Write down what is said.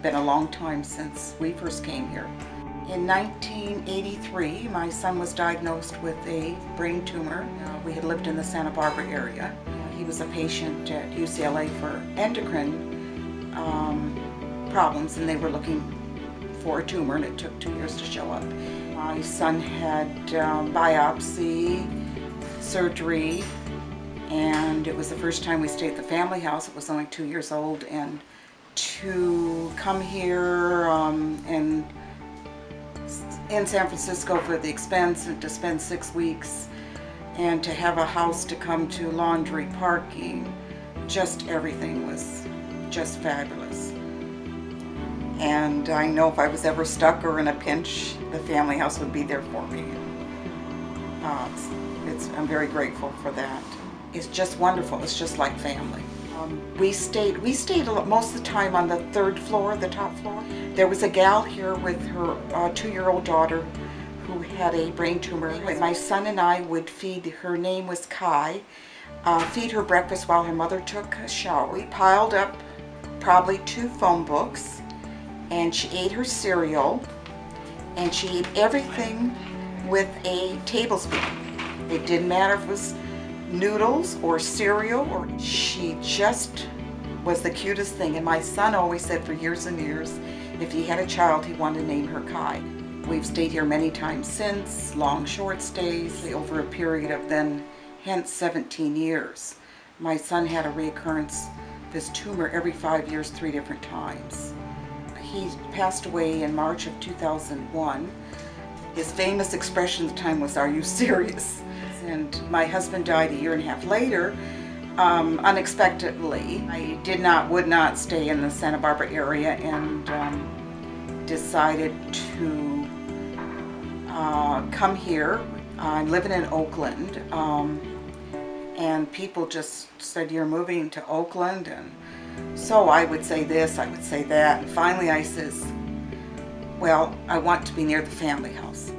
been a long time since we first came here. In 1983, my son was diagnosed with a brain tumor. We had lived in the Santa Barbara area. He was a patient at UCLA for endocrine problems, and they were looking for a tumor, and it took 2 years to show up. My son had biopsy, surgery, and it was the first time we stayed at the family house. It was only 2 years old, and to come here and in San Francisco for the expense and to spend 6 weeks and to have a house to come to, laundry, parking, just everything was just fabulous. And I know if I was ever stuck or in a pinch, the family house would be there for me. I'm very grateful for that. It's just wonderful. It's just like family. We stayed most of the time on the 3rd floor, the top floor. There was a gal here with her 2-year-old daughter who had a brain tumor. My son and I would feed, her name was Kai, feed her breakfast while her mother took a shower. We piled up probably 2 phone books, and she ate her cereal, and she ate everything with a tablespoon. It didn't matter if it was noodles or cereal, or she just was the cutest thing. And my son always said for years and years, if he had a child, he wanted to name her Kai. We've stayed here many times since, long, short stays, over a period of then, hence 17 years. My son had a reoccurrence of his tumor every 5 years, 3 different times. He passed away in March of 2001. His famous expression at the time was, "Are you serious?" And my husband died a 1.5 years later, unexpectedly. I would not stay in the Santa Barbara area, and decided to come here. I'm living in Oakland, and people just said, "You're moving to Oakland?" And so I would say this, I would say that, and finally I says, well, I want to be near the family house.